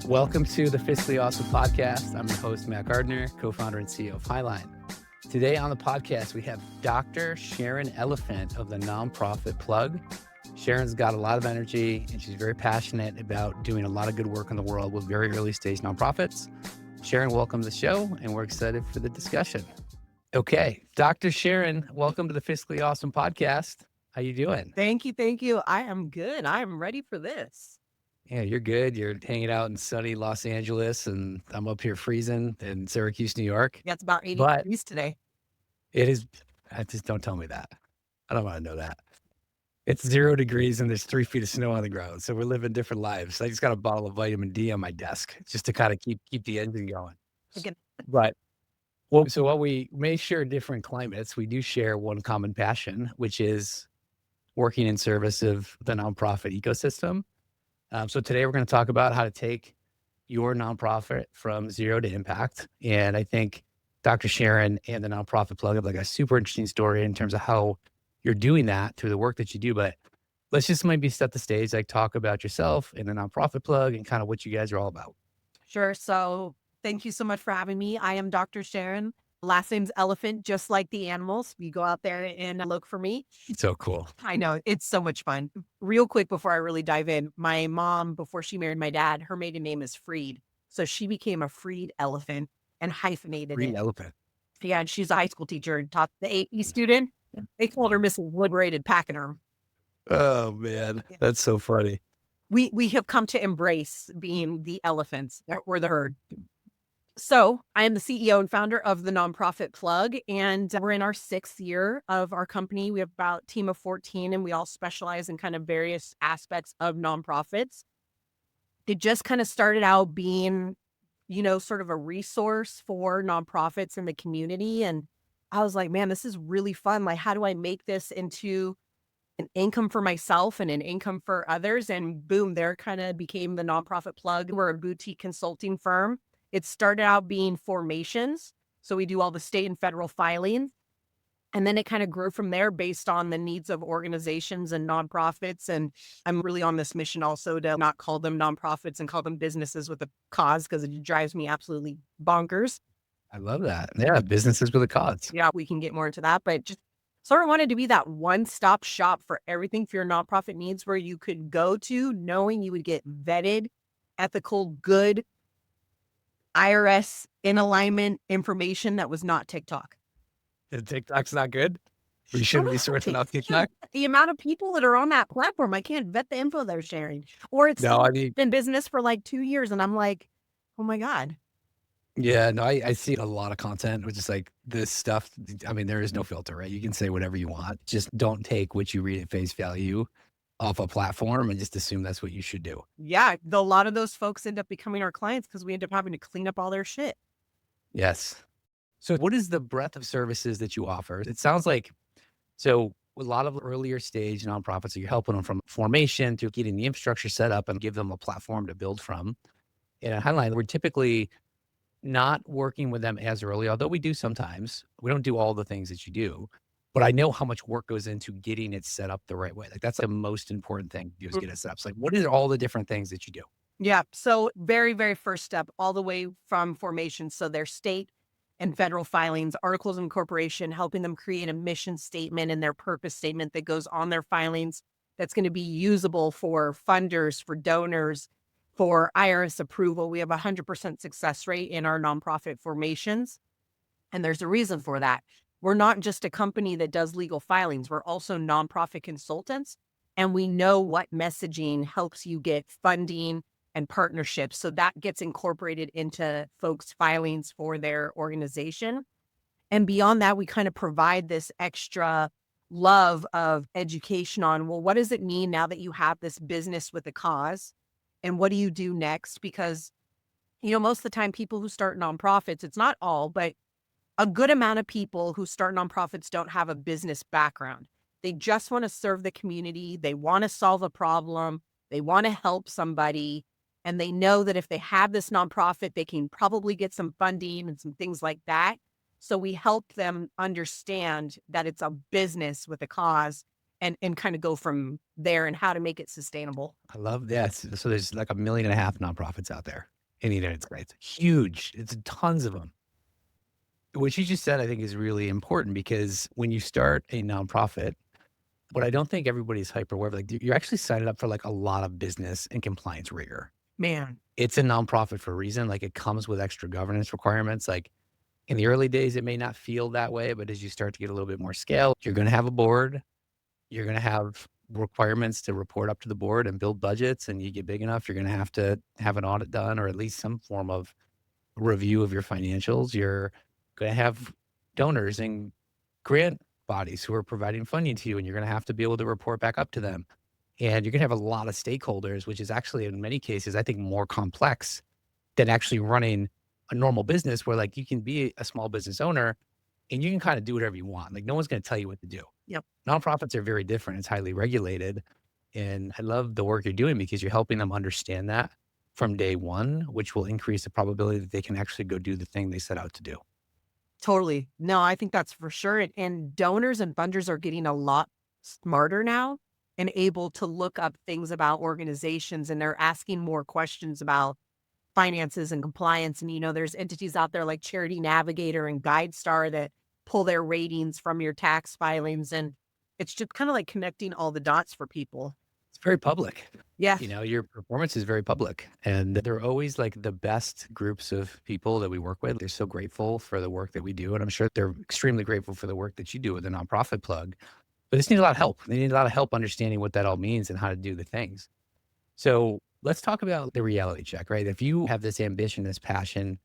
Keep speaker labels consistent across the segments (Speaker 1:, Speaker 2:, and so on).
Speaker 1: Welcome to the Fiscally Awesome podcast. I'm your host, Matt Gardner, co-founder and CEO of Hiline. Today on the podcast, we have Dr. Sharon Elefant of the nonprofit Plug. Sharon's got a lot of energy and she's very passionate about doing a lot of good work in the world with very early stage nonprofits. Sharon, welcome to the show and we're excited for the discussion. Okay, Dr. Sharon, welcome to the Fiscally Awesome podcast. How you doing?
Speaker 2: Thank you. I am good. I am ready for this.
Speaker 1: Yeah, you're good. You're hanging out in sunny Los Angeles, and I'm up here freezing in Syracuse, New York.
Speaker 2: Yeah, it's about 80
Speaker 1: But
Speaker 2: degrees today.
Speaker 1: it is, just don't tell me that. I don't want to know that. It's 0 degrees and there's 3 feet of snow on the ground. So we're living different lives. I just got a bottle of vitamin D on my desk just to kind of keep the engine going.
Speaker 2: Again.
Speaker 1: But so while we may share different climates, we do share one common passion, which is working in service of the nonprofit ecosystem. So today we're going to talk about how to take your nonprofit from zero to impact. And I think Dr. Sharon and the nonprofit Plug have like a super interesting story in terms of how you're doing that through the work that you do. But let's just maybe set the stage, like talk about yourself and the nonprofit Plug and kind of what you guys are all about.
Speaker 2: Sure. So thank you so much for having me. I am Dr. Sharon. Last name's Elefant, just like the animals. You go out there and look for me.
Speaker 1: So cool.
Speaker 2: I know. It's so much fun. Real quick before I really dive in, my mom, before she married my dad, her maiden name is Freed. So she became a freed elephant and hyphenated
Speaker 1: Green
Speaker 2: it.
Speaker 1: elephant.
Speaker 2: Yeah, and she's a high school teacher and taught the AE student. They called her Mrs. Liberated Pachyderm.
Speaker 1: Oh man, that's so funny.
Speaker 2: We have come to embrace being the elephants or the herd. So I am the CEO and founder of the nonprofit Plug, and we're in our 6th year of our company. We have about a team of 14, and we all specialize in kind of various aspects of nonprofits. It just kind of started out being, sort of a resource for nonprofits in the community. And I was like, man, this is really fun. Like, how do I make this into an income for myself and an income for others? And boom, there kind of became the nonprofit Plug. We're a boutique consulting firm. It started out being formations. So we do all the state and federal filings. And then it kind of grew from there based on the needs of organizations and nonprofits. And I'm really on this mission also to not call them nonprofits and call them businesses with a cause, because it drives me absolutely bonkers.
Speaker 1: I love that. Yeah, businesses with a cause.
Speaker 2: Yeah, we can get more into that, but just sort of wanted to be that one-stop shop for everything for your nonprofit needs, where you could go to knowing you would get vetted, ethical, good, IRS in alignment information that was not TikTok.
Speaker 1: TikTok's not good? We shouldn't be sorting out TikTok?
Speaker 2: The amount of people that are on that platform, I can't vet the info they're sharing. Or it's been business for like 2 years and I'm like, oh my God.
Speaker 1: Yeah, no, I see a lot of content, which is like this stuff. I mean, there is no filter, right? You can say whatever you want. Just don't take what you read at face value off a platform and just assume that's what you should do.
Speaker 2: Yeah, a lot of those folks end up becoming our clients because we end up having to clean up all their shit.
Speaker 1: Yes. So what is the breadth of services that you offer? It sounds like, so a lot of earlier stage nonprofits, you're helping them from formation to getting the infrastructure set up and give them a platform to build from. And at Hiline, we're typically not working with them as early, although we do sometimes. We don't do all the things that you do, but I know how much work goes into getting it set up the right way. Like that's the most important thing, is get it set up. So like, what are all the different things that you do?
Speaker 2: Yeah. So very, very first step, all the way from formation. So their state and federal filings, articles of incorporation, helping them create a mission statement and their purpose statement that goes on their filings that's going to be usable for funders, for donors, for IRS approval. We have a 100% success rate in our nonprofit formations. And there's a reason for that. We're not just a company that does legal filings. We're also nonprofit consultants. And we know what messaging helps you get funding and partnerships. So that gets incorporated into folks' filings for their organization. And beyond that, we kind of provide this extra love of education on, well, what does it mean now that you have this business with a cause? And what do you do next? Because, most of the time people who start nonprofits, it's not all, but a good amount of people who start nonprofits don't have a business background. They just want to serve the community. They want to solve a problem. They want to help somebody. And they know that if they have this nonprofit, they can probably get some funding and some things like that. So we help them understand that it's a business with a cause and kind of go from there and how to make it sustainable.
Speaker 1: I love that. So there's like 1.5 million nonprofits out there in the United States. Huge. It's tons of them. What you just said, I think, is really important because when you start a nonprofit, what I don't think everybody's hyper aware of, like you're actually signing up for like a lot of business and compliance rigor.
Speaker 2: Man.
Speaker 1: It's a nonprofit for a reason. Like it comes with extra governance requirements. Like in the early days, it may not feel that way, but as you start to get a little bit more scale, you're going to have a board. You're going to have requirements to report up to the board and build budgets. And you get big enough, you're going to have an audit done or at least some form of review of your financials. You're going to have donors and grant bodies who are providing funding to you, and you're going to have to be able to report back up to them. And you're going to have a lot of stakeholders, which is actually in many cases, I think, more complex than actually running a normal business where like you can be a small business owner and you can kind of do whatever you want. Like no one's going to tell you what to do.
Speaker 2: Yep.
Speaker 1: Nonprofits are very different. It's highly regulated. And I love the work you're doing because you're helping them understand that from day one, which will increase the probability that they can actually go do the thing they set out to do.
Speaker 2: Totally. No, I think that's for sure. And donors and funders are getting a lot smarter now and able to look up things about organizations, and they're asking more questions about finances and compliance. And, there's entities out there like Charity Navigator and GuideStar that pull their ratings from your tax filings. And it's just kind of like connecting all the dots for people.
Speaker 1: It's very public.
Speaker 2: Yeah.
Speaker 1: Your performance is very public, and they're always like the best groups of people that we work with. They're so grateful for the work that we do. And I'm sure they're extremely grateful for the work that you do with the nonprofit plug, but this needs a lot of help. They need a lot of help understanding what that all means and how to do the things. So let's talk about the reality check, right? If you have this ambition, this passion,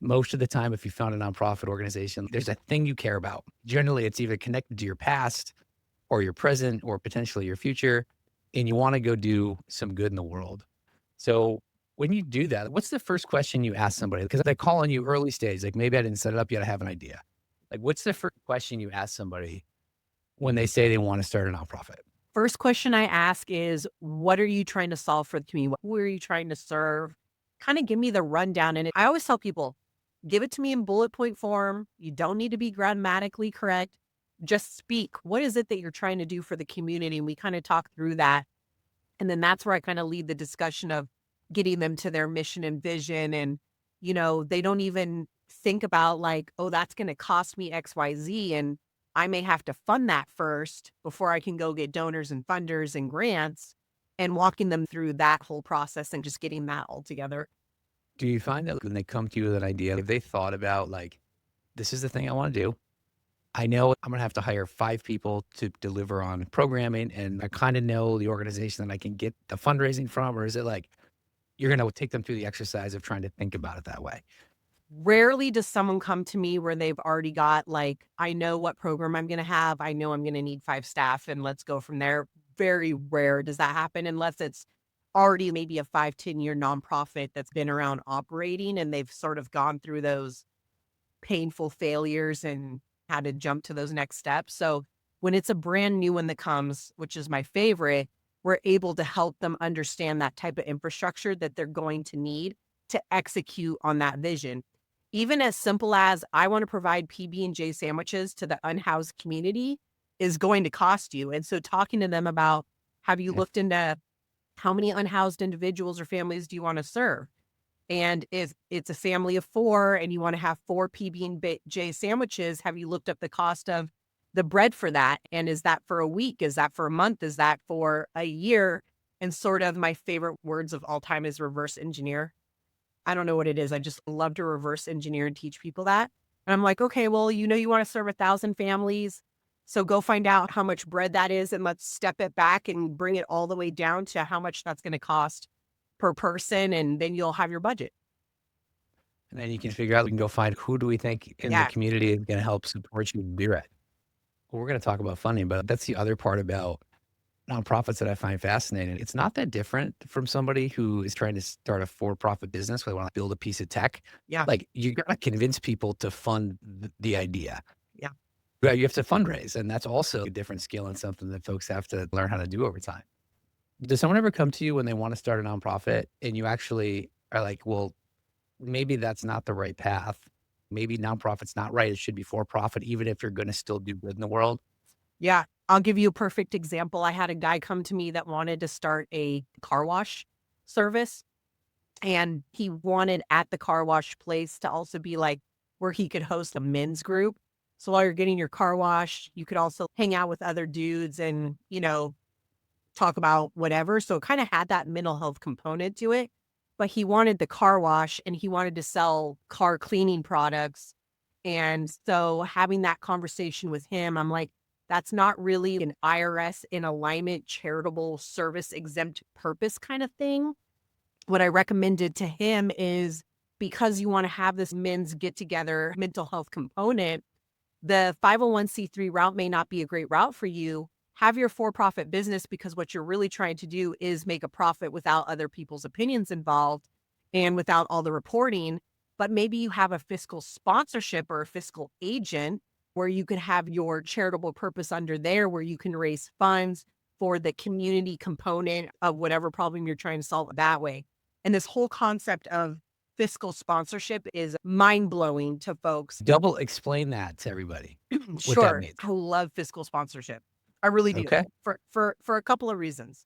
Speaker 1: most of the time, if you found a nonprofit organization, there's a thing you care about. Generally, it's either connected to your past or your present or potentially your future, and you want to go do some good in the world. So when you do that, what's the first question you ask somebody? Because they call on you early stage, like maybe I didn't set it up yet, I have an idea. Like what's the first question you ask somebody when they say they want to start a nonprofit?
Speaker 2: First question I ask is, what are you trying to solve for the community? Who are you trying to serve? Kind of give me the rundown. And I always tell people, give it to me in bullet point form. You don't need to be grammatically correct. Just speak. What is it that you're trying to do for the community? And we kind of talk through that. And then that's where I kind of lead the discussion of getting them to their mission and vision. And, they don't even think about like, oh, that's going to cost me XYZ. And I may have to fund that first before I can go get donors and funders and grants, and walking them through that whole process and just getting that all together.
Speaker 1: Do you find that when they come to you with an idea, if they thought about like, this is the thing I want to do, I know I'm going to have to hire 5 people to deliver on programming, and I kind of know the organization that I can get the fundraising from? Or is it like you're going to take them through the exercise of trying to think about it that way?
Speaker 2: Rarely does someone come to me where they've already got like, I know what program I'm going to have. I know I'm going to need 5 staff and let's go from there. Very rare does that happen unless it's already maybe a 5-10 year nonprofit that's been around operating and they've sort of gone through those painful failures and had to jump to those next steps. So when it's a brand new one that comes, which is my favorite, we're able to help them understand that type of infrastructure that they're going to need to execute on that vision. Even as simple as I want to provide PB&J sandwiches to the unhoused community is going to cost you. And so talking to them about, have you
Speaker 1: Yeah.
Speaker 2: looked into how many unhoused individuals or families do you want to serve? And if it's a family of 4 and you want to have 4 PB&J sandwiches, have you looked up the cost of the bread for that? And is that for a week? Is that for a month? Is that for a year? And sort of my favorite words of all time is reverse engineer. I don't know what it is. I just love to reverse engineer and teach people that. And I'm like, okay, well, you want to serve 1,000 families. So go find out how much bread that is and let's step it back and bring it all the way down to how much that's going to cost per person. And then you'll have your budget.
Speaker 1: And then you can figure out, we can go find who do we think in the
Speaker 2: Yeah.
Speaker 1: community is going to help support you and do it. Well, we're going to talk about funding, but that's the other part about nonprofits that I find fascinating. It's not that different from somebody who is trying to start a for-profit business where they want to build a piece of tech.
Speaker 2: Yeah.
Speaker 1: Like you got to convince people to fund the idea.
Speaker 2: Yeah.
Speaker 1: Right, you have to fundraise, and that's also a different skill and something that folks have to learn how to do over time. Does someone ever come to you when they want to start a nonprofit and you actually are like, well, maybe that's not the right path. Maybe nonprofit's not right. It should be for profit, even if you're going to still do good in the world.
Speaker 2: Yeah. I'll give you a perfect example. I had a guy come to me that wanted to start a car wash service, and he wanted at the car wash place to also be like where he could host a men's group. So while you're getting your car wash, you could also hang out with other dudes and, talk about whatever. So it kind of had that mental health component to it. But he wanted the car wash and he wanted to sell car cleaning products. And so having that conversation with him, I'm like, that's not really an IRS in alignment, charitable service exempt purpose kind of thing. What I recommended to him is because you want to have this men's get together mental health component, the 501(c)(3) route may not be a great route for you. Have your for-profit business because what you're really trying to do is make a profit without other people's opinions involved and without all the reporting. But maybe you have a fiscal sponsorship or a fiscal agent where you can have your charitable purpose under there where you can raise funds for the community component of whatever problem you're trying to solve that way. And this whole concept of fiscal sponsorship is mind-blowing to folks.
Speaker 1: Double explain that to everybody, what that
Speaker 2: Sure.
Speaker 1: means.
Speaker 2: I love fiscal sponsorship. I really do.
Speaker 1: Okay.
Speaker 2: For a couple of reasons.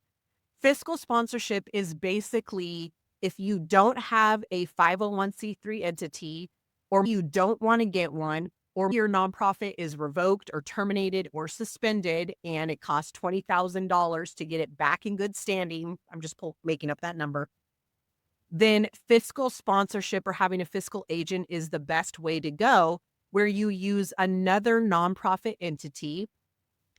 Speaker 2: Fiscal sponsorship is basically if you don't have a 501(c)(3) entity or you don't want to get one or your nonprofit is revoked or terminated or suspended and it costs $20,000 to get it back in good standing. I'm just making up that number. Then fiscal sponsorship or having a fiscal agent is the best way to go, where you use another nonprofit entity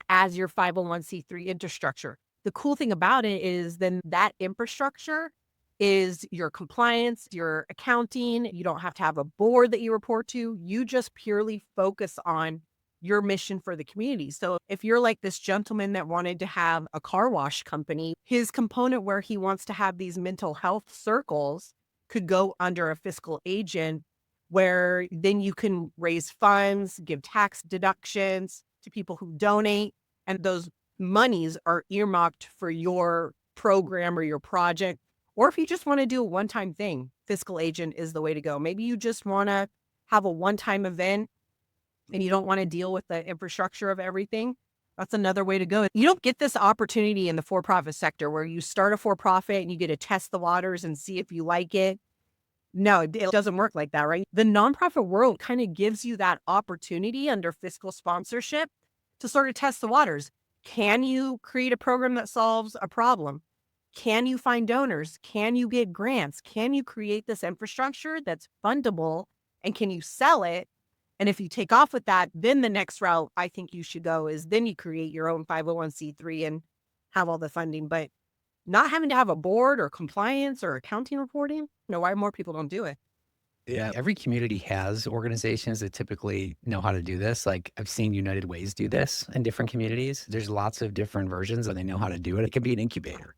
Speaker 2: as your 501(c)(3) infrastructure. The cool thing about it is then that infrastructure is your compliance, your accounting. You don't have to have a board that you report to. You just purely focus on your mission for the community. So if you're like this gentleman that wanted to have a car wash company, his component where he wants to have these mental health circles could go under a fiscal agent where then you can raise funds, give tax deductions to people who donate, and those monies are earmarked for your program or your project. Or if you just want to do a one-time thing, fiscal agent is the way to go. Maybe you just want to have a one-time event and you don't want to deal with the infrastructure of everything. That's another way to go. You don't get this opportunity in the for-profit sector where you start a for-profit and you get to test the waters and see if you like it. No, it doesn't work like that, right? The nonprofit world kind of gives you that opportunity under fiscal sponsorship to sort of test the waters. Can you create a program that solves a problem? Can you find donors? Can you get grants? Can you create this infrastructure that's fundable? And can you sell it? And if you take off with that, then the next route I think you should go is then you create your own 501(c)(3) and have all the funding. But not having to have a board or compliance or accounting reporting, no, why more people don't do it.
Speaker 1: Yeah. Every community has organizations that typically know how to do this. Like I've seen United Ways do this in different communities. There's lots of different versions and they know how to do it. It can be an incubator.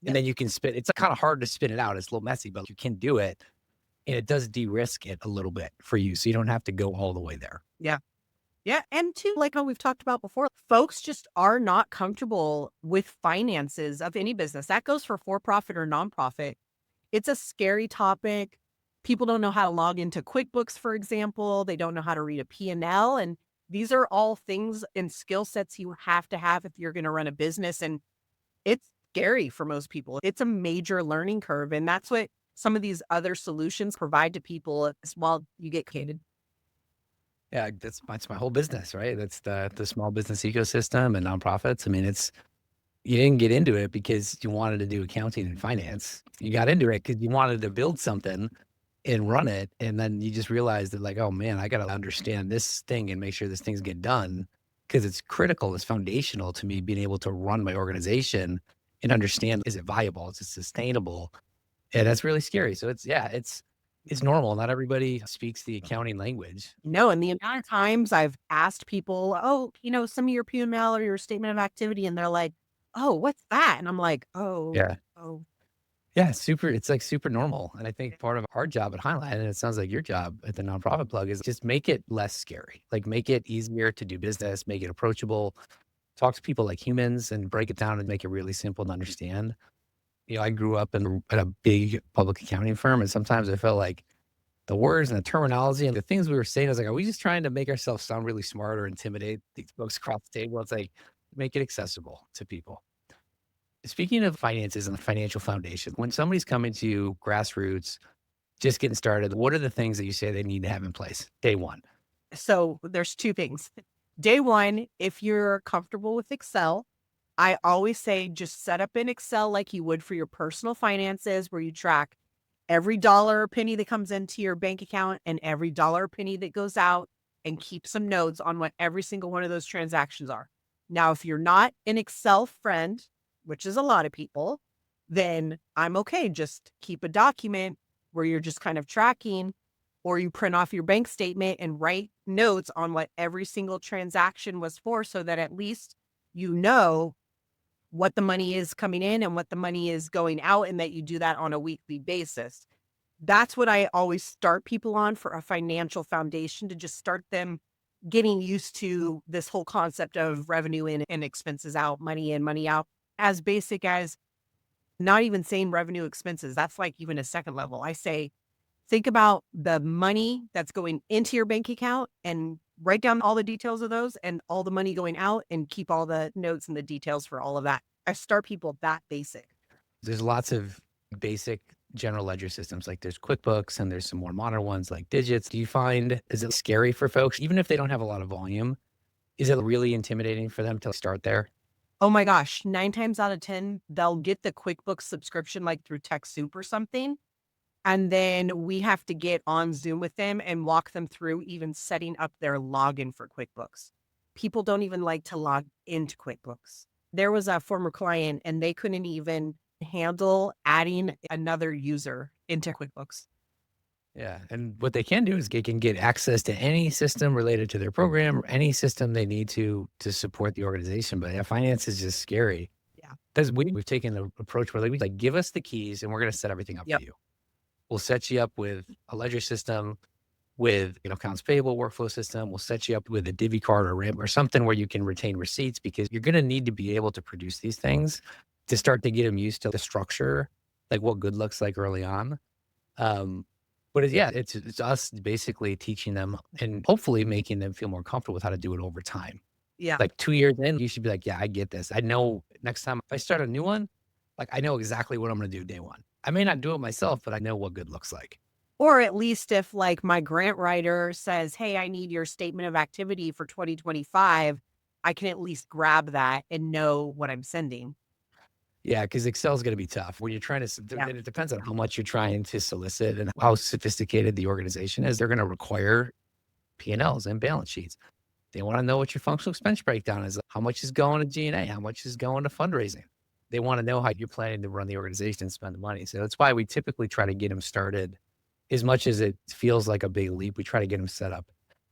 Speaker 1: And
Speaker 2: Yep.
Speaker 1: then you can spin it's kind of hard to spin it out. It's a little messy, but you can do it. And it does de-risk it a little bit for you. So you don't have to go all the way there.
Speaker 2: Yeah. Yeah. And two, like how we've talked about before, folks just are not comfortable with finances of any business. That goes for profit or nonprofit. It's a scary topic. People don't know how to log into QuickBooks, for example. They don't know how to read a P&L. And these are all things and skill sets you have to have if you're going to run a business. And it's scary for most people. It's a major learning curve. And that's what some of these other solutions provide to people while you get cated.
Speaker 1: Yeah, that's my whole business, right? That's the small business ecosystem and nonprofits. I mean, you didn't get into it because you wanted to do accounting and finance. You got into it because you wanted to build something and run it. And then you just realized that like, oh man, I got to understand this thing and make sure this thing's get done because it's critical. It's foundational to me being able to run my organization and understand, is it viable? Is it sustainable? And that's really scary. So it's normal. Not everybody speaks the accounting language.
Speaker 2: No, and the amount of times I've asked people, oh, some of your P&L or your statement of activity, and they're like, oh, what's that? And I'm like, oh,
Speaker 1: Yeah.
Speaker 2: oh,
Speaker 1: Yeah, it's like super normal. And I think part of our job at Hiline, and it sounds like your job at the nonprofit plug, is just make it less scary. Like make it easier to do business, make it approachable, talk to people like humans and break it down and make it really simple to understand. I grew up at a big public accounting firm, and sometimes I felt like the words and the terminology and the things we were saying, I was like, are we just trying to make ourselves sound really smart or intimidate these folks across the table? It's like, make it accessible to people. Speaking of finances and the financial foundation, when somebody's coming to you grassroots, just getting started, what are the things that you say they need to have in place day one?
Speaker 2: So there's two things. Day one, if you're comfortable with Excel, I always say just set up in Excel like you would for your personal finances, where you track every dollar or penny that comes into your bank account and every dollar or penny that goes out, and keep some notes on what every single one of those transactions are. Now, if you're not an Excel friend, which is a lot of people, then I'm okay. Just keep a document where you're just kind of tracking, or you print off your bank statement and write notes on what every single transaction was for, so that at least you know what the money is coming in and what the money is going out, and that you do that on a weekly basis. That's what I always start people on for a financial foundation, to just start them getting used to this whole concept of revenue in and expenses out, money in, money out, as basic as not even saying revenue expenses. That's like even a second level. I say, think about the money that's going into your bank account and write down all the details of those, and all the money going out, and keep all the notes and the details for all of that. I start people that basic.
Speaker 1: There's lots of basic general ledger systems. Like there's QuickBooks and there's some more modern ones like Digits. Do you find, is it scary for folks, even if they don't have a lot of volume? Is it really intimidating for them to start there?
Speaker 2: Oh my gosh, 9 times out of 10, they'll get the QuickBooks subscription like through TechSoup or something. And then we have to get on Zoom with them and walk them through even setting up their login for QuickBooks. People don't even like to log into QuickBooks. There was a former client and they couldn't even handle adding another user into QuickBooks.
Speaker 1: Yeah. And what they can do is they can get access to any system related to their program or any system they need to support the organization. But yeah, finance is just scary.
Speaker 2: Yeah.
Speaker 1: Because we've taken the approach where like, give us the keys and we're going to set everything up for
Speaker 2: Yep.
Speaker 1: you. We'll set you up with a ledger system, with accounts payable workflow system. We'll set you up with a Divvy card or RAM or something where you can retain receipts, because you're going to need to be able to produce these things to start to get them used to the structure, like what good looks like early on. But it's us basically teaching them and hopefully making them feel more comfortable with how to do it over time.
Speaker 2: Yeah.
Speaker 1: Like 2 years in, you should be like, yeah, I get this. I know next time if I start a new one, like I know exactly what I'm going to do day one. I may not do it myself, but I know what good looks like.
Speaker 2: Or at least if like my grant writer says, hey, I need your statement of activity for 2025, I can at least grab that and know what I'm sending.
Speaker 1: Yeah, because Excel is going to be tough when you're trying to.
Speaker 2: Yeah.
Speaker 1: And it depends on how much you're trying to solicit and how sophisticated the organization is. They're going to require P&Ls and balance sheets. They want to know what your functional expense breakdown is. How much is going to G&A? How much is going to fundraising? They want to know how you're planning to run the organization and spend the money. So that's why we typically try to get them started. As much as it feels like a big leap, we try to get them set up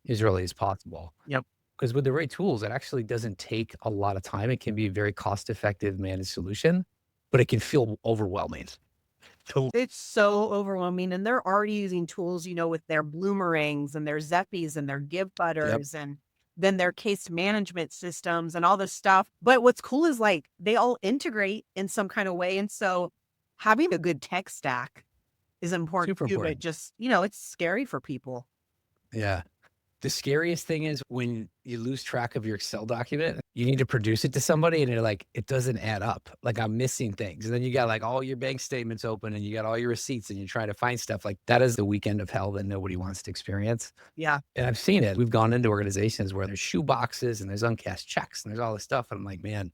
Speaker 1: as early as possible.
Speaker 2: Yep.
Speaker 1: Because with the right tools, it actually doesn't take a lot of time. It can be a very cost-effective managed solution, but it can feel overwhelming.
Speaker 2: It's so overwhelming. And they're already using tools, with their Bloomerangs and their Zeppies and their Give
Speaker 1: Yep.
Speaker 2: Butters, and then their case management systems and all this stuff. But what's cool is like they all integrate in some kind of way. And so having a good tech stack is important
Speaker 1: Super
Speaker 2: too, but
Speaker 1: important.
Speaker 2: just, it's scary for people.
Speaker 1: Yeah. The scariest thing is when you lose track of your Excel document, you need to produce it to somebody and you're like, it doesn't add up. Like I'm missing things. And then you got like all your bank statements open and you got all your receipts and you're trying to find stuff. Like that is the weekend of hell that nobody wants to experience.
Speaker 2: Yeah.
Speaker 1: And I've seen it. We've gone into organizations where there's shoe boxes and there's uncashed checks and there's all this stuff. And I'm like, man,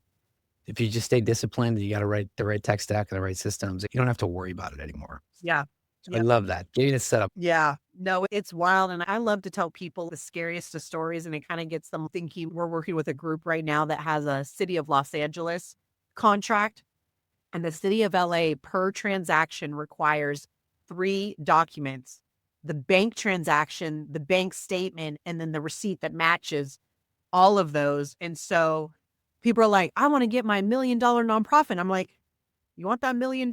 Speaker 1: if you just stay disciplined, you got to write the right tech stack and the right systems, you don't have to worry about it anymore.
Speaker 2: Yeah.
Speaker 1: So I love that. Getting it set up.
Speaker 2: Yeah. No, it's wild. And I love to tell people the scariest of stories, and it kind of gets them thinking. We're working with a group right now that has a City of Los Angeles contract, and the City of LA per transaction requires 3 documents: the bank transaction, the bank statement, and then the receipt that matches all of those. And so people are like, I want to get my $1 million nonprofit. I'm like, you want that $1 million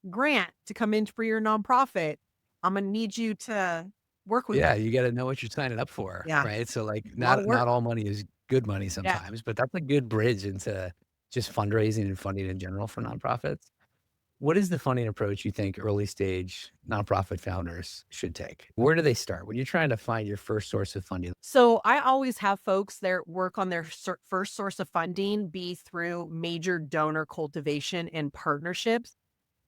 Speaker 2: grant to come in for your nonprofit? I'm going to need you to work with.
Speaker 1: Yeah, you gotta know what you're signing up for,
Speaker 2: Yeah.
Speaker 1: right? So, like,
Speaker 2: A lot of work.
Speaker 1: not all money is good money
Speaker 2: Yeah.
Speaker 1: sometimes, but that's a good bridge into just fundraising and funding in general for nonprofits. What is the funding approach you think early stage nonprofit founders should take? Where do they start when you're trying to find your first source of funding?
Speaker 2: So I always have folks that work on their first source of funding be through major donor cultivation and partnerships.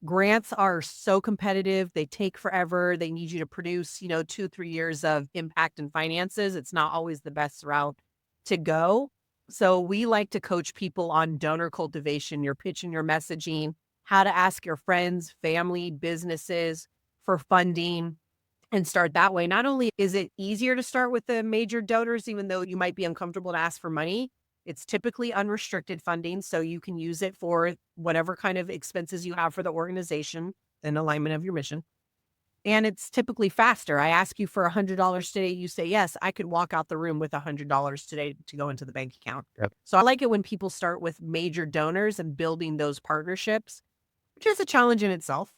Speaker 2: Grants are so competitive. They take forever. They need you to produce, 2, 3 years of impact and finances. It's not always the best route to go. So we like to coach people on donor cultivation, your pitch and your messaging, how to ask your friends, family, businesses for funding and start that way. Not only is it easier to start with the major donors, even though you might be uncomfortable to ask for money, it's typically unrestricted funding. So you can use it for whatever kind of expenses you have for the organization in alignment of your mission. And it's typically faster. I ask you for $100 today. You say, yes, I could walk out the room with $100 today to go into the bank account.
Speaker 1: Yep.
Speaker 2: So I like it when people start with major donors and building those partnerships, which is a challenge in itself.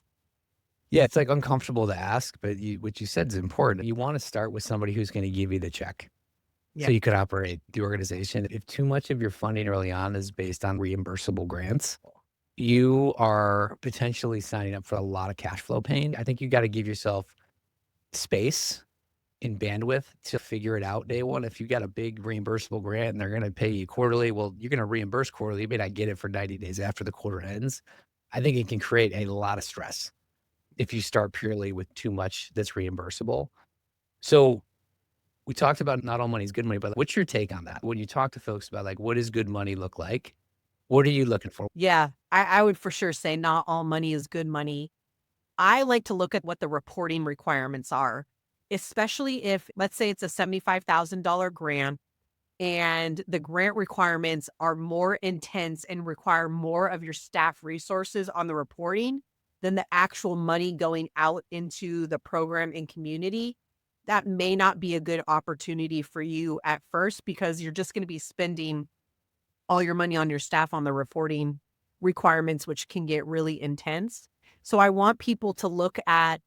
Speaker 1: Yeah, it's like uncomfortable to ask, but what you said is important. You want to start with somebody who's going to give you the check
Speaker 2: Yeah.
Speaker 1: so you could operate the organization. If too much of your funding early on is based on reimbursable grants, you are potentially signing up for a lot of cash flow pain. I think you got to give yourself space and bandwidth to figure it out day one. If you got a big reimbursable grant and they're going to pay you quarterly, well, you're going to reimburse quarterly. You may not get it for 90 days after the quarter ends. I think it can create a lot of stress if you start purely with too much that's reimbursable. So we talked about not all money is good money, but what's your take on that? When you talk to folks about like, what does good money look like? What are you looking for?
Speaker 2: Yeah, I would for sure say not all money is good money. I like to look at what the reporting requirements are, especially if, let's say, it's a $75,000 grant and the grant requirements are more intense and require more of your staff resources on the reporting than the actual money going out into the program and community. That may not be a good opportunity for you at first because you're just going to be spending all your money on your staff on the reporting requirements, which can get really intense. So I want people to look at,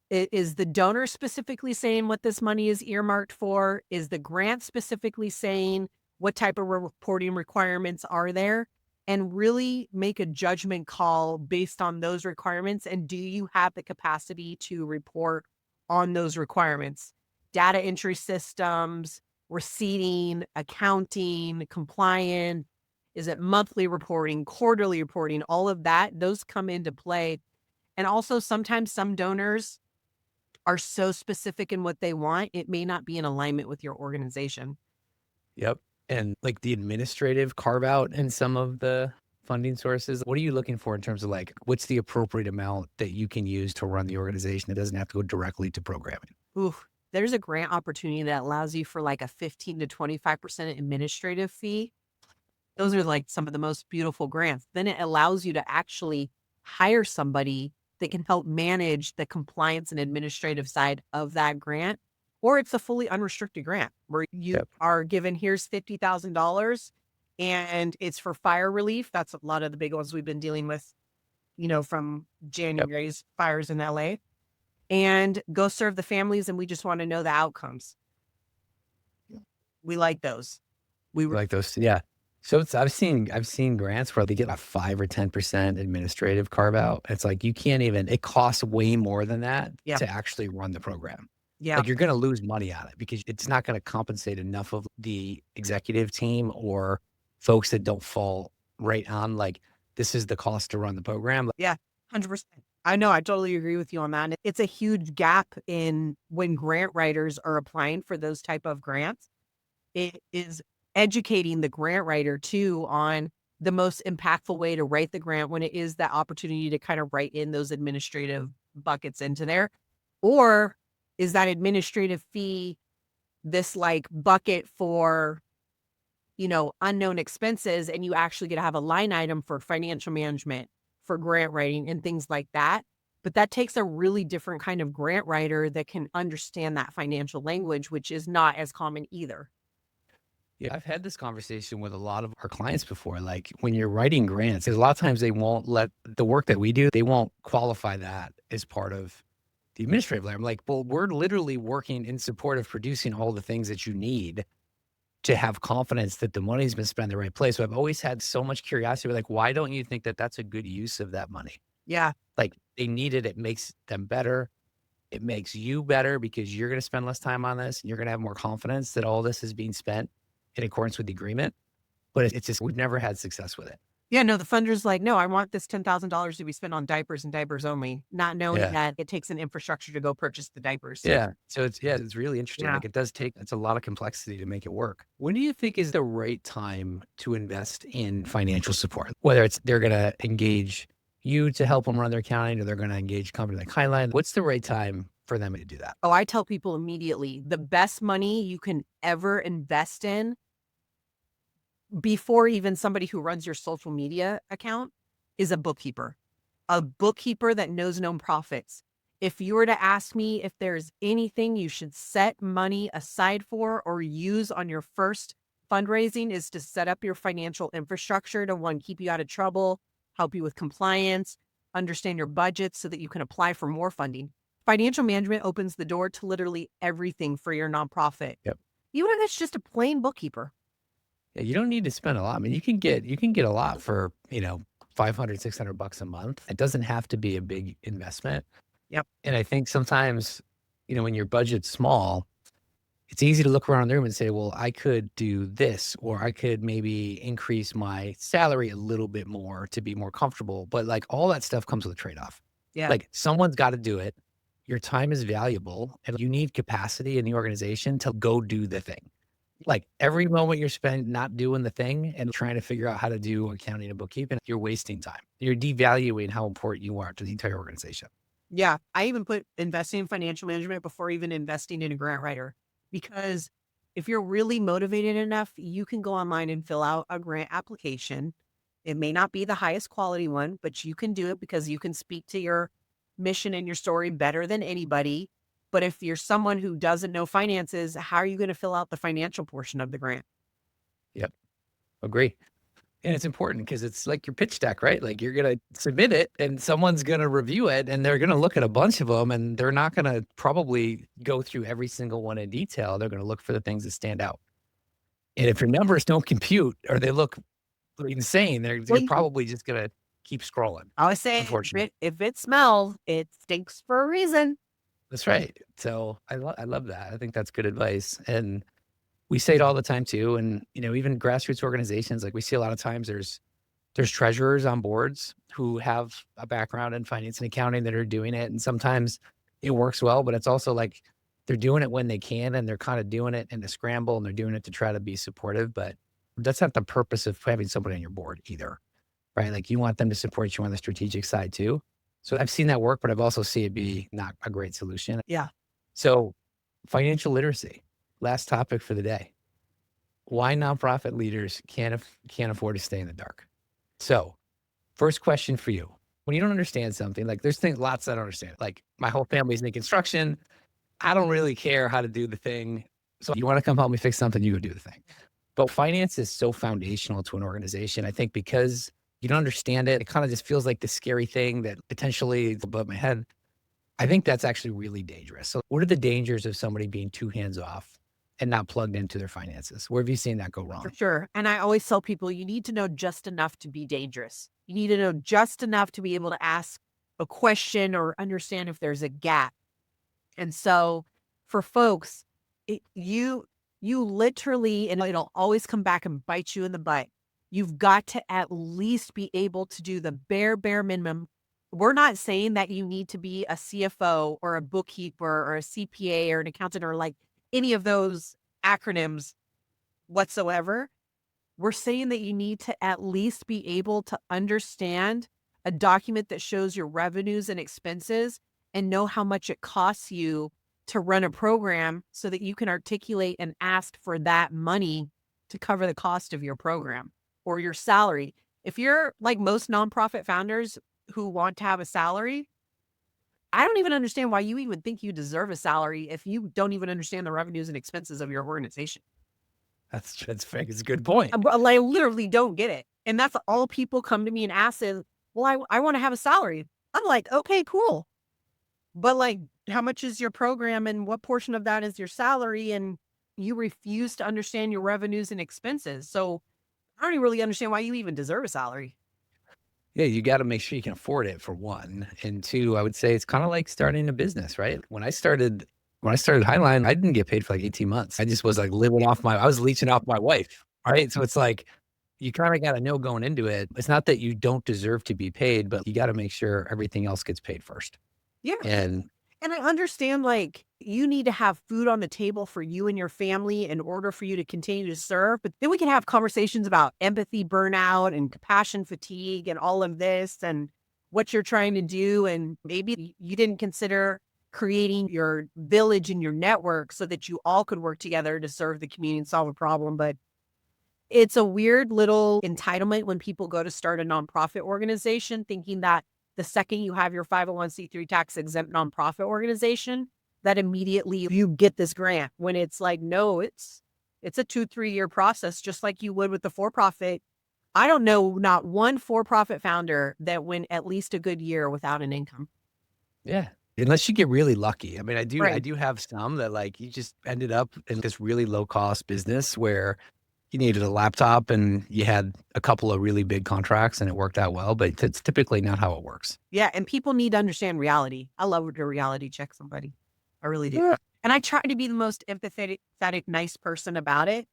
Speaker 2: is the donor specifically saying what this money is earmarked for? Is the grant specifically saying what type of reporting requirements are there? And really make a judgment call based on those requirements. And do you have the capacity to report on those requirements? Data entry systems, receipting, accounting, compliance. Is it monthly reporting, quarterly reporting, all of that? Those come into play. And also sometimes some donors are so specific in what they want, it may not be in alignment with your organization.
Speaker 1: Yep. And like the administrative carve out in some of the funding sources, what are you looking for in terms of like, what's the appropriate amount that you can use to run the organization? It doesn't have to go directly to programming.
Speaker 2: Ooh, there's a grant opportunity that allows you for like a 15 to 25% administrative fee. Those are like some of the most beautiful grants. Then it allows you to actually hire somebody that can help manage the compliance and administrative side of that grant. Or it's a fully unrestricted grant where you
Speaker 1: Yep.
Speaker 2: are given, here's $50,000 and it's for fire relief. That's a lot of the big ones we've been dealing with, from
Speaker 1: Yep.
Speaker 2: January's fires in LA. And go serve the families. And we just want to know the outcomes. We like those. We were
Speaker 1: Like those. Yeah. So I've seen grants where they get a 5 or 10% administrative carve out. It's like you can't even, it costs way more than that
Speaker 2: Yeah.
Speaker 1: to actually run the program.
Speaker 2: Yeah.
Speaker 1: Like you're going to lose money on it because it's not going to compensate enough of the executive team or folks that don't fall right on like this is the cost to run the program.
Speaker 2: Yeah, 100%. I know, I totally agree with you on that. It's a huge gap in when grant writers are applying for those type of grants. It is educating the grant writer too on the most impactful way to write the grant when it is that opportunity to kind of write in those administrative buckets into there. Or is that administrative fee this like bucket for unknown expenses, and you actually get to have a line item for financial management, for grant writing and things like that. But that takes a really different kind of grant writer that can understand that financial language, which is not as common either.
Speaker 1: Yeah, I've had this conversation with a lot of our clients before. Like when you're writing grants, 'cause a lot of times they won't let the work that we do, they won't qualify that as part of the administrative layer. I'm like, well, we're literally working in support of producing all the things that you need to have confidence that the money's been spent in the right place. So I've always had so much curiosity. Like, why don't you think that that's a good use of that money?
Speaker 2: Yeah.
Speaker 1: Like they need it. It makes them better. It makes you better because you're going to spend less time on this and you're going to have more confidence that all this is being spent in accordance with the agreement. But it's just, we've never had success with it.
Speaker 2: Yeah, no, the funder's like, "No, I want this $10,000 to be spent on diapers and diapers only," not knowing
Speaker 1: Yeah.
Speaker 2: that it takes an infrastructure to go purchase the diapers.
Speaker 1: Yeah. So it's really interesting.
Speaker 2: Yeah.
Speaker 1: Like it does take, it's a lot of complexity to make it work. When do you think is the right time to invest in financial support? Whether it's they're going to engage you to help them run their accounting or they're going to engage a company like Hiline. What's the right time for them to do that?
Speaker 2: Oh, I tell people immediately, the best money you can ever invest in before even somebody who runs your social media account is a bookkeeper that knows known profits. If you were to ask me if there's anything you should set money aside for or use on your first fundraising is to set up your financial infrastructure to one, keep you out of trouble, help you with compliance, understand your budget so that you can apply for more funding. Financial management opens the door to literally everything for your nonprofit.
Speaker 1: Yep.
Speaker 2: Even if it's just a plain bookkeeper.
Speaker 1: Yeah, you don't need to spend a lot. I mean, you can get a lot for, 500, $600 a month. It doesn't have to be a big investment.
Speaker 2: Yep.
Speaker 1: And I think sometimes, when your budget's small, it's easy to look around the room and say, well, I could do this, or I could maybe increase my salary a little bit more to be more comfortable. But like all that stuff comes with a trade-off.
Speaker 2: Yeah.
Speaker 1: Like someone's got to do it. Your time is valuable and you need capacity in the organization to go do the thing. Like every moment you're spent not doing the thing and trying to figure out how to do accounting and bookkeeping, you're wasting time. You're devaluing how important you are to the entire organization.
Speaker 2: Yeah. I even put investing in financial management before even investing in a grant writer, because if you're really motivated enough, you can go online and fill out a grant application. It may not be the highest quality one, but you can do it because you can speak to your mission and your story better than anybody. But if you're someone who doesn't know finances, how are you going to fill out the financial portion of the grant?
Speaker 1: Yep. Agree. And it's important because it's like your pitch deck, right? Like you're going to submit it and someone's going to review it and they're going to look at a bunch of them and they're not going to probably go through every single one in detail. They're going to look for the things that stand out. And if your numbers don't compute or they look insane,
Speaker 2: Well,
Speaker 1: you're probably just going to keep scrolling,
Speaker 2: I always say,
Speaker 1: unfortunately.
Speaker 2: if it smells, it stinks for a reason.
Speaker 1: That's right. So I love that. I think that's good advice. And we say it all the time too. And, even grassroots organizations, like we see a lot of times there's treasurers on boards who have a background in finance and accounting that are doing it. And sometimes it works well, but it's also like they're doing it when they can and they're kind of doing it in a scramble and they're doing it to try to be supportive. But that's not the purpose of having somebody on your board either, right? Like you want them to support you on the strategic side too. So I've seen that work, but I've also seen it be not a great solution.
Speaker 2: Yeah.
Speaker 1: So financial literacy, last topic for the day. Why nonprofit leaders can't afford to stay in the dark. So first question for you. When you don't understand something, like there's lots I don't understand. Like my whole family's in construction. I don't really care how to do the thing. So you want to come help me fix something, you go do the thing. But finance is so foundational to an organization. I think because you don't understand it, it kind of just feels like the scary thing that potentially is above my head. I think that's actually really dangerous. So what are the dangers of somebody being too hands off and not plugged into their finances? Where have you seen that go
Speaker 2: For
Speaker 1: wrong?
Speaker 2: sure. And I always tell people you need to know just enough to be dangerous. You need to know just enough to be able to ask a question or understand if there's a gap. And so for folks, you literally, and it'll always come back and bite you in the butt. You've got to at least be able to do the bare minimum. We're not saying that you need to be a CFO or a bookkeeper or a CPA or an accountant or like any of those acronyms whatsoever. We're saying that you need to at least be able to understand a document that shows your revenues and expenses and know how much it costs you to run a program so that you can articulate and ask for that money to cover the cost of your program or your salary. If you're like most nonprofit founders who want to have a salary, I don't even understand why you even think you deserve a salary if you don't even understand the revenues and expenses of your organization.
Speaker 1: That's fair. It's a good point.
Speaker 2: I literally don't get it. And that's all people come to me and ask is, well, I want to have a salary. I'm like, okay, cool. But like, how much is your program and what portion of that is your salary? And you refuse to understand your revenues and expenses. So I don't even really understand why you even deserve a salary.
Speaker 1: Yeah, you got to make sure you can afford it for one. And two, I would say it's kind of like starting a business, right? When I started Hiline, I didn't get paid for like 18 months. I just was like I was leeching off my wife, right? So it's like you kind of got to know going into it. It's not that you don't deserve to be paid, but you got to make sure everything else gets paid first.
Speaker 2: Yeah.
Speaker 1: And
Speaker 2: And I understand, like, you need to have food on the table for you and your family in order for you to continue to serve. But then we can have conversations about empathy, burnout, and compassion fatigue, and all of this, and what you're trying to do. And maybe you didn't consider creating your village and your network so that you all could work together to serve the community and solve a problem. But it's a weird little entitlement when people go to start a nonprofit organization thinking that the second you have your 501(c)(3) tax exempt nonprofit organization, that immediately you get this grant, when it's like, no, it's a 2-3 year process, just like you would with the for-profit. I don't know not one for-profit founder that went at least a good year without an income.
Speaker 1: yeah, unless you get really lucky. I mean, I
Speaker 2: Right.
Speaker 1: do have some that like you just ended up in this really low cost business where you needed a laptop and you had a couple of really big contracts and it worked out well, but it's typically not how it works.
Speaker 2: Yeah, and people need to understand reality. I love to reality check somebody. I really do.
Speaker 1: Yeah.
Speaker 2: And I try to be the most empathetic, nice person about it.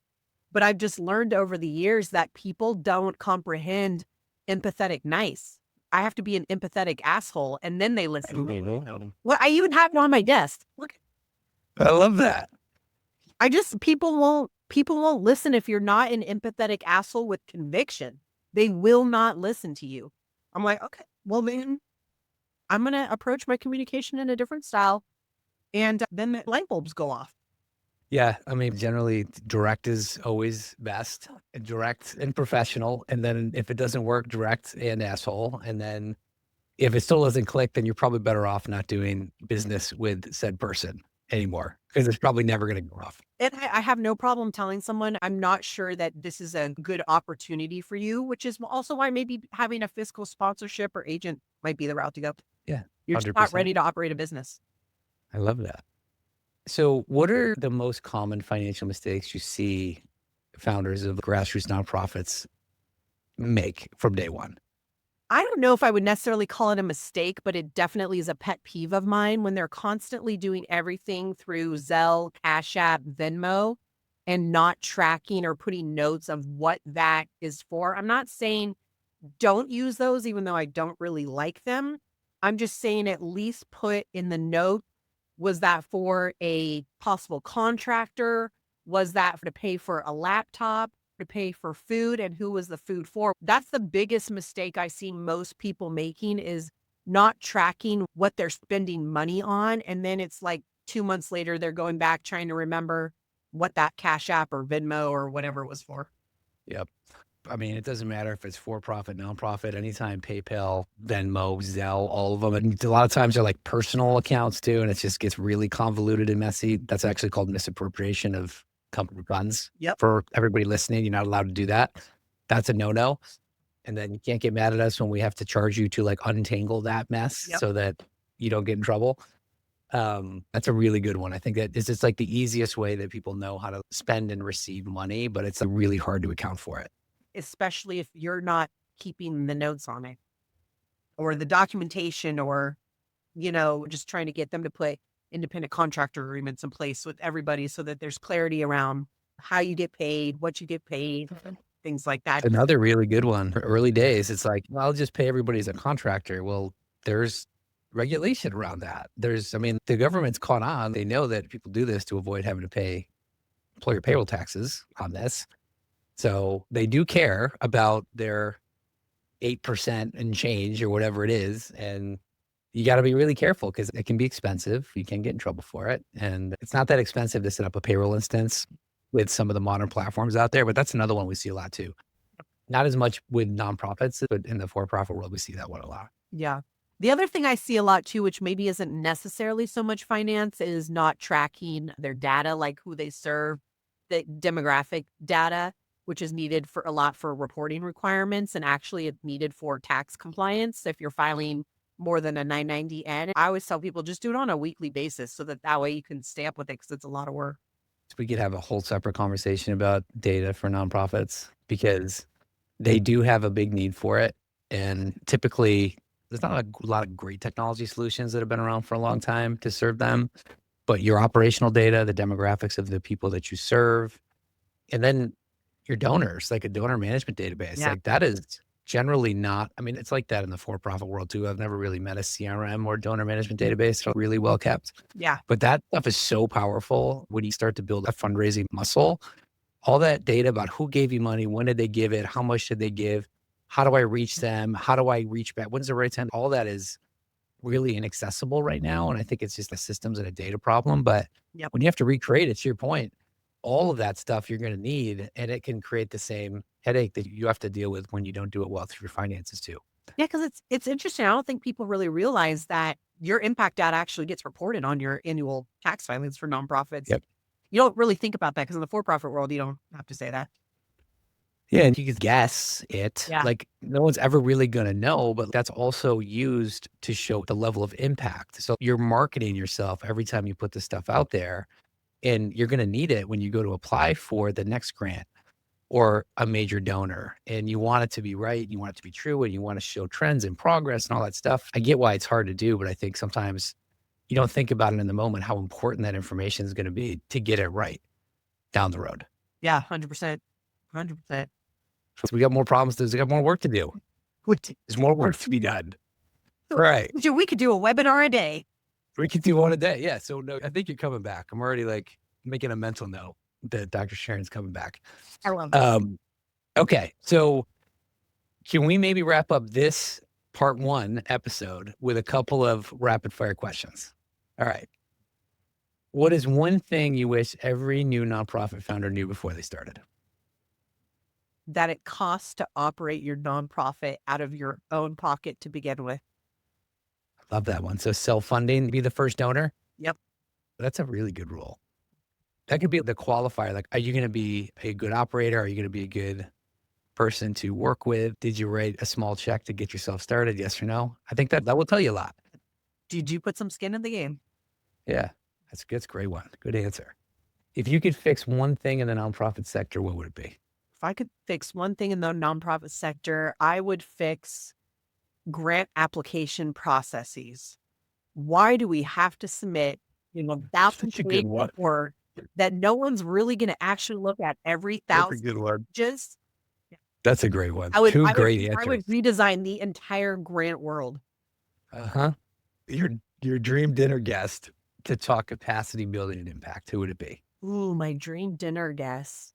Speaker 2: But I've just learned over the years that people don't comprehend empathetic nice. I have to be an empathetic asshole and then they listen. Well, I even have it on my desk. Look,
Speaker 1: I love that.
Speaker 2: I just people won't listen if you're not an empathetic asshole with conviction. They will not listen to you. I'm like, okay, well then I'm gonna approach my communication in a different style. And then the light bulbs go off.
Speaker 1: Yeah, I mean, generally, direct is always best. Direct and professional, and then if it doesn't work, direct and asshole, and then if it still doesn't click, then you're probably better off not doing business with said person anymore because it's probably never gonna go off.
Speaker 2: And I have no problem telling someone, I'm not sure that this is a good opportunity for you, which is also why maybe having a fiscal sponsorship or agent might be the route to go.
Speaker 1: Yeah,
Speaker 2: You're just not
Speaker 1: 100%.
Speaker 2: ready to operate a business.
Speaker 1: I love that. So, what are the most common financial mistakes you see founders of grassroots nonprofits make from day one?
Speaker 2: I don't know if I would necessarily call it a mistake, but it definitely is a pet peeve of mine when they're constantly doing everything through Zelle, Cash App, Venmo, and not tracking or putting notes of what that is for. I'm not saying don't use those, even though I don't really like them. I'm just saying at least put in the note, was that for a possible contractor? Was that to pay for a laptop, to pay for food, and who was the food for? That's the biggest mistake I see most people making, is not tracking what they're spending money on. And then it's like 2 months later, they're going back trying to remember what that Cash App or Venmo or whatever it was for.
Speaker 1: Yep. I mean, it doesn't matter if it's for profit, nonprofit, anytime PayPal, Venmo, Zelle, all of them. And a lot of times they're like personal accounts too. And it just gets really convoluted and messy. That's actually called misappropriation of company funds.
Speaker 2: Yep.
Speaker 1: For everybody listening, you're not allowed to do that. That's a no-no. And then you can't get mad at us when we have to charge you to like untangle that mess
Speaker 2: Yep.
Speaker 1: so that you don't get in trouble. That's a really good one. I think that is just like the easiest way that people know how to spend and receive money, but it's really hard to account for it.
Speaker 2: Especially if you're not keeping the notes on it or the documentation, or, just trying to get them to put independent contractor agreements in place with everybody so that there's clarity around how you get paid, what you get paid, things like that.
Speaker 1: Another really good one. Early days, it's like, well, I'll just pay everybody as a contractor. Well, there's regulation around that. I mean, the government's caught on. They know that people do this to avoid having to pay employer payroll taxes on this. So they do care about their 8% and change or whatever it is. And you got to be really careful because it can be expensive. You can get in trouble for it. And it's not that expensive to set up a payroll instance with some of the modern platforms out there, but that's another one we see a lot too. Not as much with nonprofits, but in the for-profit world, we see that one a lot.
Speaker 2: Yeah. The other thing I see a lot too, which maybe isn't necessarily so much finance, is not tracking their data, like who they serve, the demographic data, which is needed for a lot for reporting requirements. And actually it's needed for tax compliance. If you're filing more than a 990N, I always tell people just do it on a weekly basis so that way you can stay up with it, because it's a lot of work.
Speaker 1: We could have a whole separate conversation about data for nonprofits because they do have a big need for it. And typically, there's not a lot of great technology solutions that have been around for a long time to serve them, but your operational data, the demographics of the people that you serve, and then your donors, like a donor management database,
Speaker 2: Yeah.
Speaker 1: like that is generally not, I mean, it's like that in the for-profit world too. I've never really met a CRM or donor management database that's really well kept,
Speaker 2: Yeah.
Speaker 1: but that stuff is so powerful when you start to build a fundraising muscle. All that data about who gave you money, when did they give it, how much did they give, how do I reach them, how do I reach back, when's the right time? All that is really inaccessible right now, and I think it's just the systems and a data problem, but
Speaker 2: Yep.
Speaker 1: when you have to recreate it, to your point, all of that stuff you're gonna need, and it can create the same headache that you have to deal with when you don't do it well through your finances too.
Speaker 2: Yeah, because it's interesting. I don't think people really realize that your impact data actually gets reported on your annual tax filings for nonprofits.
Speaker 1: Yep.
Speaker 2: You don't really think about that because in the for-profit world, you don't have to say that.
Speaker 1: Yeah, and you could guess it,
Speaker 2: Yeah.
Speaker 1: like, no one's ever really gonna know, but that's also used to show the level of impact. So you're marketing yourself every time you put this stuff out there, and you're gonna need it when you go to apply for the next grant or a major donor, and you want it to be right, and you want it to be true, and you wanna show trends and progress and all that stuff. I get why it's hard to do, but I think sometimes you don't think about it in the moment, how important that information is gonna be to get it right down the road.
Speaker 2: Yeah, 100%. 100%.
Speaker 1: So we got more problems, we got more work to do.
Speaker 2: Would
Speaker 1: There's more work to be done.
Speaker 2: So
Speaker 1: Right.
Speaker 2: we could do a webinar a day.
Speaker 1: We could do one a day. Yeah. So no, I think you're coming back. I'm already like making a mental note that Dr. Sharon's coming back.
Speaker 2: I love it.
Speaker 1: Okay. So can we maybe wrap up this part 1 episode with a couple of rapid fire questions? All right. What is one thing you wish every new nonprofit founder knew before they started?
Speaker 2: That it costs to operate your nonprofit out of your own pocket to begin with.
Speaker 1: Love that one. So self-funding, be the first donor.
Speaker 2: Yep.
Speaker 1: That's a really good rule. That could be the qualifier. Like, are you going to be a good operator? Are you going to be a good person to work with? Did you write a small check to get yourself started? Yes or no? I think that will tell you a lot.
Speaker 2: Did you put some skin in the game?
Speaker 1: Yeah, that's a great one. Good answer. If you could fix one thing in the nonprofit sector, what would it be?
Speaker 2: If I could fix one thing in the nonprofit sector, I would fix grant application processes. Why do we have to submit, thousands
Speaker 1: Such a
Speaker 2: of
Speaker 1: good
Speaker 2: pages
Speaker 1: one.
Speaker 2: of work that no one's really going to actually look at every
Speaker 1: That's a
Speaker 2: 1,000
Speaker 1: good one.
Speaker 2: pages?
Speaker 1: That's a great one.
Speaker 2: I would,
Speaker 1: Two
Speaker 2: I
Speaker 1: great
Speaker 2: would, I
Speaker 1: answers.
Speaker 2: would redesign the entire grant world.
Speaker 1: Uh-huh. Your dream dinner guest to talk capacity building and impact, who would it be?
Speaker 2: Ooh, my dream dinner guest.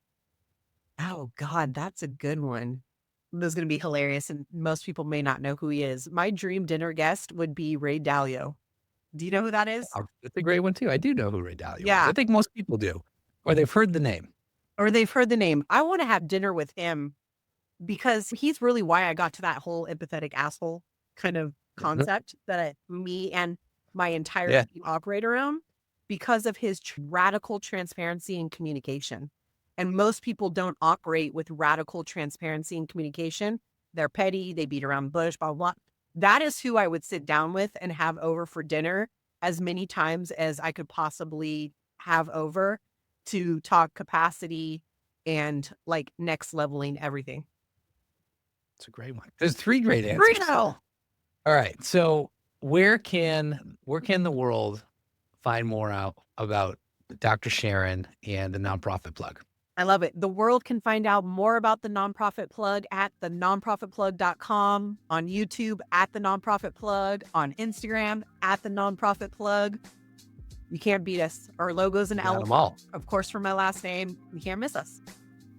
Speaker 2: Oh God, that's a good one. This is going to be hilarious, and most people may not know who he is. My dream dinner guest would be Ray Dalio. Do you know who that is?
Speaker 1: That's a great one too. I do know who Ray Dalio is.
Speaker 2: Yeah.
Speaker 1: I think most people do, or they've heard the name.
Speaker 2: Or they've heard the name. I want to have dinner with him because he's really why I got to that whole empathetic asshole kind of concept that me and my entire team operate around because of his radical transparency and communication. And most people don't operate with radical transparency and communication. They're petty. They beat around the bush, blah, blah, blah. That is who I would sit down with and have over for dinner as many times as I could possibly have over to talk capacity and like next leveling everything.
Speaker 1: It's a great one. There's 3 great answers.
Speaker 2: Reno!
Speaker 1: All right. So where can the world find more out about Dr. Sharon and the nonprofit plug?
Speaker 2: I love it. The world can find out more about the Nonprofit Plug at thenonprofitplug.com, on YouTube at the Nonprofit Plug, on Instagram at the Nonprofit Plug. You can't beat us. Our logo's an
Speaker 1: Got 'em
Speaker 2: elephant.
Speaker 1: all.
Speaker 2: Of course, for my last name, you can't miss us.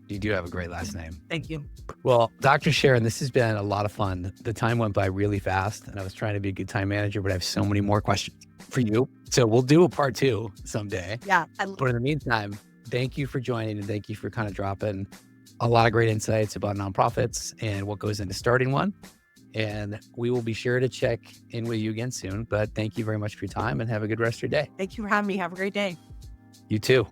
Speaker 1: You do have a great last name.
Speaker 2: Thank you.
Speaker 1: Well, Dr. Sharon, this has been a lot of fun. The time went by really fast, and I was trying to be a good time manager, but I have so many more questions for you. So we'll do a part 2 someday.
Speaker 2: Yeah.
Speaker 1: But in the meantime, thank you for joining, and thank you for kind of dropping a lot of great insights about nonprofits and what goes into starting one. And we will be sure to check in with you again soon. But thank you very much for your time, and have a good rest of your day.
Speaker 2: Thank you for having me. Have a great day.
Speaker 1: You too.